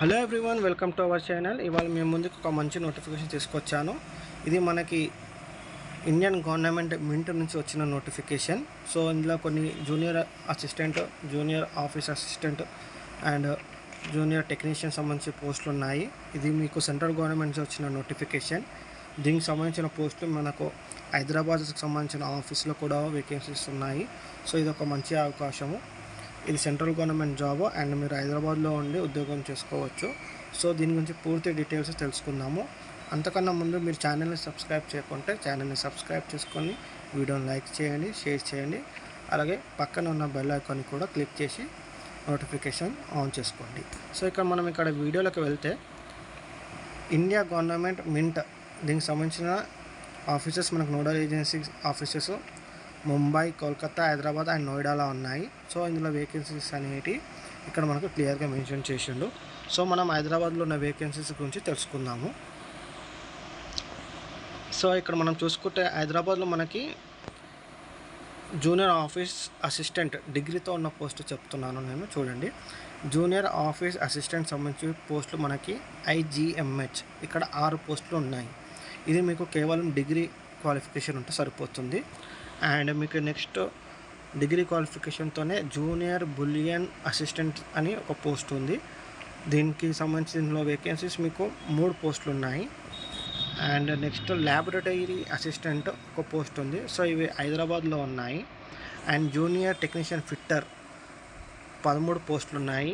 Hello everyone, welcome to our channel. ఇవాళ మేము ముందుకు ఒక మంచి నోటిఫికేషన్ తీసుకొచ్చాను. ఇది మనకి ఇండియన్ గవర్నమెంట్ మింట్ నుంచి వచ్చిన నోటిఫికేషన్. సో ఇందులో కొన్ని junior assistant, junior office assistant and junior technician సంబంధించిన పోస్టులు ఉన్నాయి. ఇది మీకు సెంట్రల్ గవర్నమెంట్ నుంచి వచ్చిన నోటిఫికేషన్. దీనికి సంబంధించిన పోస్టులు మనకు హైదరాబాద్కి సంబంధించిన ఆఫీస్లో కూడా వేకెన్సీస్ ఉన్నాయి. సో ఇది ఒక మంచి అవకాశము. ఇది సెంట్రల్ గవర్నమెంట్ జాబ్ అండ్ మీరు హైదరాబాద్లో ఉండి ఉద్యోగం చేసుకోవచ్చు. సో దీని గురించి పూర్తి డీటెయిల్స్ తెలుసుకుందాము. అంతకన్నా ముందు మీరు ఛానల్ని సబ్స్క్రైబ్ చేయకుంటే ఛానల్ని సబ్స్క్రైబ్ చేసుకొని వీడియోని లైక్ చేయండి, షేర్ చేయండి. అలాగే పక్కన ఉన్న బెల్ ఐకాన్ కూడా క్లిక్ చేసి నోటిఫికేషన్ ఆన్ చేసుకోండి. సో ఇక్కడ వీడియోలోకి వెళ్తే ఇండియా గవర్నమెంట్ మింట్ దీనికి సంబంధించిన ఆఫీసెస్ మనకు nodal agency offices Mumbai, Kolkata, Hyderabad and నోయిడాలో ఉన్నాయి. సో ఇందులో వేకెన్సీస్ అనేవి ఇక్కడ మనకు క్లియర్గా మెన్షన్ చేసిండు. సో మనం హైదరాబాద్లో ఉన్న వేకెన్సీస్ గురించి తెలుసుకుందాము. సో ఇక్కడ మనం చూసుకుంటే హైదరాబాద్లో మనకి జూనియర్ ఆఫీస్ అసిస్టెంట్ డిగ్రీతో ఉన్న పోస్టు చెప్తున్నాను నేను. చూడండి, జూనియర్ ఆఫీస్ అసిస్టెంట్ సంబంధించిన పోస్టులు మనకి IGMH ఇక్కడ 6 పోస్టులు ఉన్నాయి. ఇది మీకు కేవలం డిగ్రీ క్వాలిఫికేషన్ ఉంటే సరిపోతుంది. అండ్ మీకు నెక్స్ట్ డిగ్రీ క్వాలిఫికేషన్తోనే జూనియర్ బులియన్ అసిస్టెంట్ అని ఒక పోస్ట్ ఉంది. దీనికి సంబంధించిన వేకెన్సీస్ మీకు 3 పోస్టులు ఉన్నాయి. అండ్ నెక్స్ట్ ల్యాబొరేటరీ అసిస్టెంట్ ఒక పోస్ట్ ఉంది. సో ఇవి హైదరాబాద్లో ఉన్నాయి. అండ్ జూనియర్ టెక్నీషియన్ ఫిట్టర్ 13 పోస్టులు ఉన్నాయి.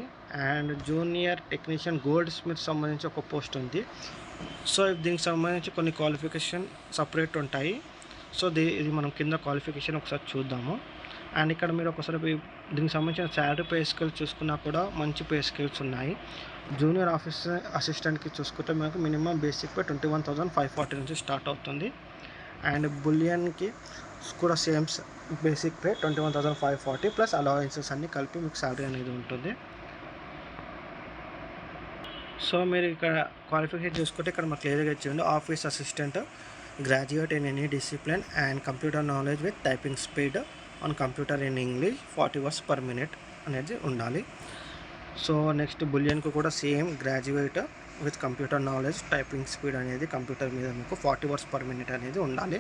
And junior technician gold Smith సంబంధించి ఒక పోస్ట్ ఉంది. సో దీనికి సంబంధించి కొన్ని క్వాలిఫికేషన్ సపరేట్ ఉంటాయి. సో ఇది మనం కింద క్వాలిఫికేషన్ ఒకసారి చూద్దాము. అండ్ ఇక్కడ మీరు ఒకసారి దీనికి సంబంధించిన శాలరీ పే స్కేల్స్ చూసుకున్నా కూడా మంచి పే స్కేల్స్ ఉన్నాయి. జూనియర్ ఆఫీస్ అసిస్టెంట్కి చూసుకుంటే మనకు మినిమం బేసిక్ పే 21,540 నుంచి స్టార్ట్ అవుతుంది. అండ్ బులియన్కి కూడా same basic pay 21,540 plus allowances అన్నీ కలిపి మీకు శాలరీ అనేది ఉంటుంది. సో మీరు ఇక్కడ క్వాలిఫికేషన్ చూసుకుంటే ఇక్కడ మాకు క్లియర్గా ఇచ్చింది. Office assistant graduate in any discipline and computer knowledge with typing speed on computer in English 40 words per minute అనేది ఉండాలి. సో నెక్స్ట్ బులియన్కు కూడా same graduate with computer knowledge typing speed అనేది కంప్యూటర్ మీద మీకు 40 words per minute అనేది ఉండాలి.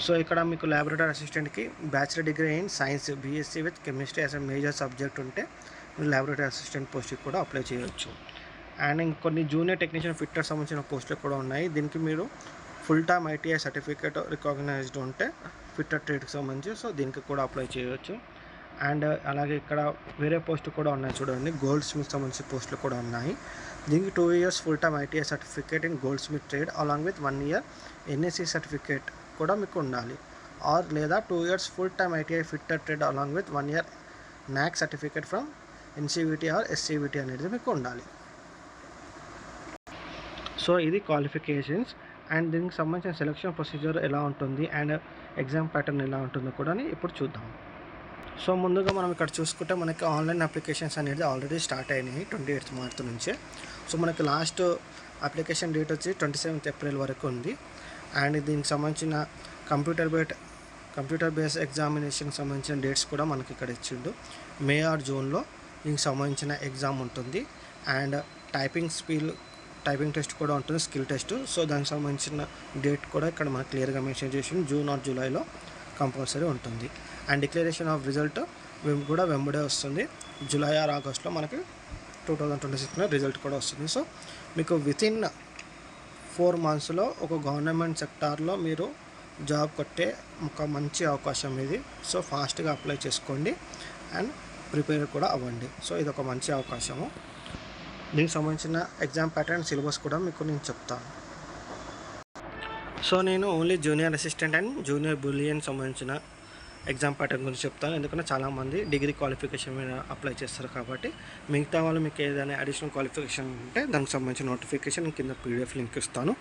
So ఇక్కడ మీకు ల్యాబొరేటరీ అసిస్టెంట్కి bachelor degree in science BSc with chemistry as a major subject ఉంటే మీరు ల్యాబొరేటరీ అసిస్టెంట్ పోస్ట్కి కూడా అప్లై చేయవచ్చు. అండ్ ఇంకొన్ని జూనియర్ టెక్నీషియన్ ఫిట్టర్ సంబంధించిన పోస్టులు కూడా ఉన్నాయి. దీనికి మీరు full time ITI certificate recognised ఉంటే ఫిట్టర్ ట్రేడ్కి సంబంధించి సో దీనికి కూడా అప్లై చేయవచ్చు. అండ్ అలాగే ఇక్కడ వేరే పోస్టులు కూడా ఉన్నాయి. చూడండి, గోల్డ్ స్మిత్ సంబంధించిన పోస్టులు కూడా ఉన్నాయి. దీనికి 2 years full time ITI certificate in goldsmith trade along with 1 year NSC certificate కూడా మీకు ఉండాలి. ఆర్ లేదా 2 years full time ITI fitter trade along with 1 year NAC certificate from NCVT or SCVT అనేది మీకు ఉండాలి. సో ఇది qualifications. And దీనికి సంబంధించిన సెలక్షన్ ప్రొసీజర్ ఎలా ఉంటుంది అండ్ ఎగ్జామ్ ప్యాటర్న్ ఎలా ఉంటుందో కూడా ఇప్పుడు చూద్దాం. సో ముందుగా మనం ఇక్కడ చూసుకుంటే మనకి ఆన్లైన్ అప్లికేషన్స్ అనేది ఆల్రెడీ స్టార్ట్ అయినాయి 28th March నుంచే. సో మనకి లాస్ట్ అప్లికేషన్ డేట్ వచ్చి 27th April వరకు ఉంది. అండ్ దీనికి సంబంధించిన కంప్యూటర్ బేస్డ్ ఎగ్జామినేషన్కి సంబంధించిన డేట్స్ కూడా మనకి ఇక్కడ ఇచ్చిండు. మే ఆర్ జూన్లో దీనికి సంబంధించిన ఎగ్జామ్ ఉంటుంది. అండ్ టైపింగ్ టెస్ట్ కూడా ఉంటుంది, స్కిల్ టెస్ట్. సో దానికి సంబంధించిన డేట్ కూడా ఇక్కడ మనకు క్లియర్గా మెన్షన్ చేసి జూన్ ఆర్ జూలైలో కంపల్సరీ ఉంటుంది. అండ్ డిక్లరేషన్ ఆఫ్ రిజల్ట్ కూడా వెంబడే వస్తుంది. జూలై ఆర్ ఆగస్ట్లో మనకి 2026లో రిజల్ట్ కూడా వస్తుంది. సో మీకు వితిన్ 4 monthsలో ఒక గవర్నమెంట్ సెక్టార్లో మీరు జాబ్ కొట్టే ఒక మంచి అవకాశం ఇది. సో ఫాస్ట్గా అప్లై చేసుకోండి అండ్ ప్రిపేర్ కూడా అవ్వండి. సో ఇది ఒక మంచి అవకాశము. దీనికి సంబంధించిన ఎగ్జామ్ ప్యాటర్న్ సిలబస్ కూడా మీకు నేను చెప్తాను. సో నేను only junior assistant and junior bullion సంబంధించిన ఎగ్జామ్ ప్యాటర్న్ గురించి చెప్తాను. ఎందుకంటే చాలామంది డిగ్రీ క్వాలిఫికేషన్ మీద అప్లై చేస్తారు కాబట్టి మిగతా వాళ్ళు మీకు ఏదైనా అడిషనల్ క్వాలిఫికేషన్ ఉంటే దానికి సంబంధించిన నోటిఫికేషన్ కింద PDF లింక్ ఇస్తాను.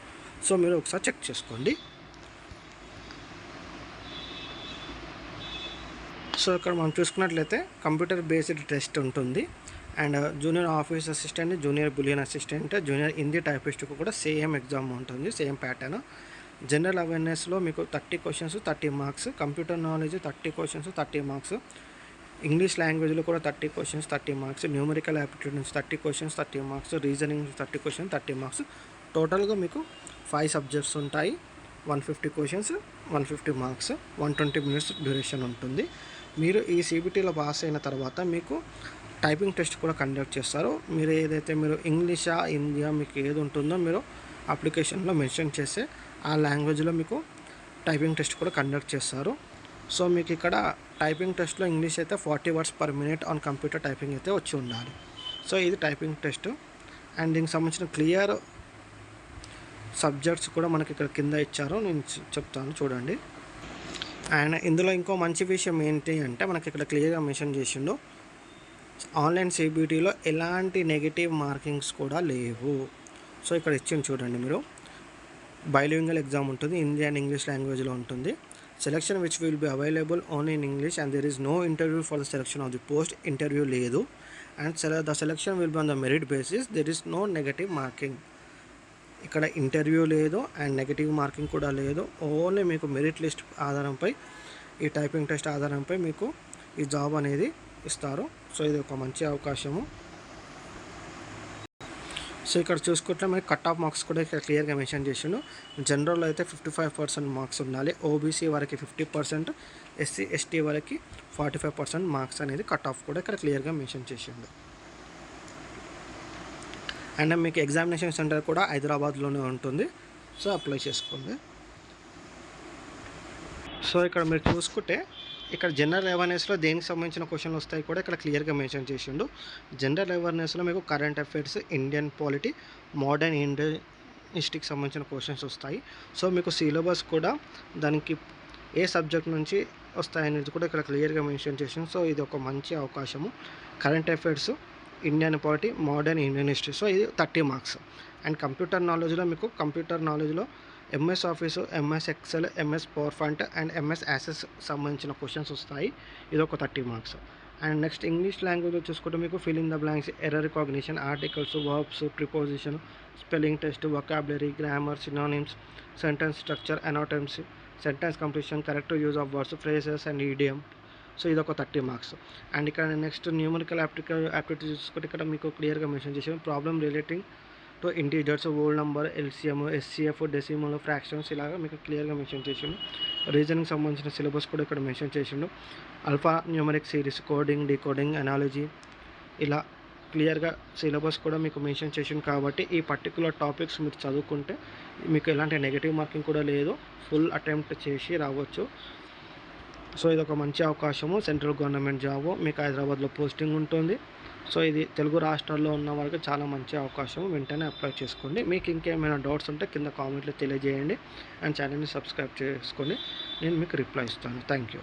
సో మీరు ఒకసారి చెక్ చేసుకోండి. సో ఇక్కడ మనం చూసుకున్నట్లయితే కంప్యూటర్ బేస్డ్ టెస్ట్ ఉంటుంది. And junior office assistant, junior bullion assistant, junior Hindi టైపిస్ట్కి కూడా సేమ్ ఎగ్జామ్ ఉంటుంది, సేమ్ ప్యాటర్న్. జనరల్ అవేర్నెస్లో మీకు 30 questions 30 marks, computer knowledge 30 questions 30 marks, English లాంగ్వేజ్లో కూడా 30 క్వశ్చన్స్ 30 మార్క్స్, న్యూమరికల్ యాప్టిట్యూడ్ నుంచి 30 questions 30 marks, reasoning 30 question 30 marks. టోటల్గా మీకు 5 సబ్జెక్ట్స్ ఉంటాయి. 150 క్వశ్చన్స్, 150 మార్క్స్, 120 మినిట్స్ డ్యూరేషన్ ఉంటుంది. మీరు ఈ CBTలో పాస్ అయిన తర్వాత మీకు టైపింగ్ టెస్ట్ కూడా కండక్ట్ చేస్తారు. మీరు ఏదైతే మీరు ఇంగ్లీషా హిందీయా మీకు ఏది ఉంటుందో మీరు అప్లికేషన్లో మెన్షన్ చేస్తే ఆ లాంగ్వేజ్లో మీకు టైపింగ్ టెస్ట్ కూడా కండక్ట్ చేస్తారు. సో మీకు ఇక్కడ టైపింగ్ టెస్ట్లో ఇంగ్లీష్ అయితే 40 words per minute on computer typing అయితే వచ్చి ఉండాలి. సో ఇది టైపింగ్ టెస్ట్. అండ్ దీనికి సంబంధించిన క్లియర్ సబ్జెక్ట్స్ కూడా మనకి ఇక్కడ కింద ఇచ్చారు, నేను చెప్తాను చూడండి. అండ్ ఇందులో ఇంకో మంచి విషయం ఏంటి అంటే మనకి ఇక్కడ క్లియర్గా మెన్షన్ చేసిండు, ఆన్లైన్ CBTలో ఎలాంటి నెగిటివ్ మార్కింగ్స్ కూడా లేవు. సో ఇక్కడ ఇచ్చింది చూడండి మీరు, బైలింగ్వల్ ఎగ్జామ్ ఉంటుంది, హిందీ అండ్ ఇంగ్లీష్ లాంగ్వేజ్లో ఉంటుంది. Selection which will be available only in English and there is no interview for the selection of the post. Interview లేదు. And the selection will be on the merit basis, there is no negative marking. ఇక్కడ interview లేదు and negative marking కూడా లేదు. Only మీకు merit list ఆధారంపై, ఈ typing test ఆధారంపై మీకు ఈ job అనేది ఇస్తారు. సో ఇది ఒక మంచి అవకాశము. సో ఇక్కడ చూసుకుంటే మనకి కట్ ఆఫ్ మార్క్స్ కూడా ఇక్కడ క్లియర్గా మెన్షన్ చేసిండు. జనరల్లో అయితే 55% మార్క్స్ ఉండాలి, OBC వరకు 50%, SC ST వరకు 45% మార్క్స్ అనేది కట్ ఆఫ్ కూడా ఇక్కడ క్లియర్గా మెన్షన్ చేసిండు. అండ్ మీకు ఎగ్జామినేషన్ సెంటర్ కూడా హైదరాబాద్లోనే ఉంటుంది. సో అప్లై చేసుకోండి. సో ఇక్కడ మీరు చూసుకుంటే ఇక్కడ జనరల్ అవేర్నెస్లో దేనికి సంబంధించిన క్వశ్చన్లు వస్తాయి కూడా ఇక్కడ క్లియర్గా మెన్షన్ చేసిండు. జనరల్ అవేర్నెస్లో మీకు current affairs, Indian polity, modern Indian హిస్టరీకి సంబంధించిన క్వశ్చన్స్ వస్తాయి. సో మీకు సిలబస్ కూడా దానికి ఏ సబ్జెక్ట్ నుంచి వస్తాయనేది కూడా ఇక్కడ క్లియర్గా మెన్షన్ చేసిండు. సో ఇది ఒక మంచి అవకాశము. Current affairs, Indian polity, modern Indian history. So ఇది 30 మార్క్స్. అండ్ కంప్యూటర్ నాలెడ్జ్లో మీకు కంప్యూటర్ నాలెడ్జ్లో MS office, MS excel, MS PowerPoint and MS access సంబంధించిన క్వశ్చన్స్ వస్తాయి. ఇది ఒక 30 మార్క్స్. అండ్ నెక్స్ట్ ఇంగ్లీష్ లాంగ్వేజ్లో చూసుకుంటే మీకు fill in the blanks, error recognition, articles, verbs, preposition, spelling test, vocabulary, grammar, synonyms, sentence structure, antonyms, sentence completion, correct use of words, phrases and idiom. So ఇది ఒక 30 marks. And ఇక్కడ next numerical aptitude చూసుకుంటే ఇక్కడ మీకు క్లియర్గా mention చేసాను, problem relating to integers, whole number, LCM, SCF, decimal, fractions ఇలాగా మీకు క్లియర్గా మెన్షన్ చేసిండు. రీజనింగ్ సంబంధించిన సిలబస్ కూడా ఇక్కడ మెన్షన్ చేసిండు. Alpha numeric series, coding, decoding, analogy ఇలా క్లియర్గా సిలబస్ కూడా మీకు మెన్షన్ చేసిండు. కాబట్టి ఈ పర్టికులర్ టాపిక్స్ మీరు చదువుకుంటే మీకు ఎలాంటి నెగిటివ్ మార్కింగ్ కూడా లేదు, ఫుల్ అటెంప్ట్ చేసి రావచ్చు. సో ఇది ఒక మంచి అవకాశము. సెంట్రల్ గవర్నమెంట్ జాబ్, మీకు హైదరాబాద్లో పోస్టింగ్ ఉంటుంది. సో ఇది తెలుగు రాష్ట్రాల్లో ఉన్న వాళ్ళకి చాలా మంచి అవకాశం. వెంటనే అప్లై చేసుకోండి. మీకు ఇంకేమైనా డౌట్స్ ఉంటే కింద కామెంట్లో తెలియజేయండి. అండ్ ఛానల్ని సబ్స్క్రైబ్ చేసుకోండి, నేను మీకు రిప్లై ఇస్తాను. Thank you.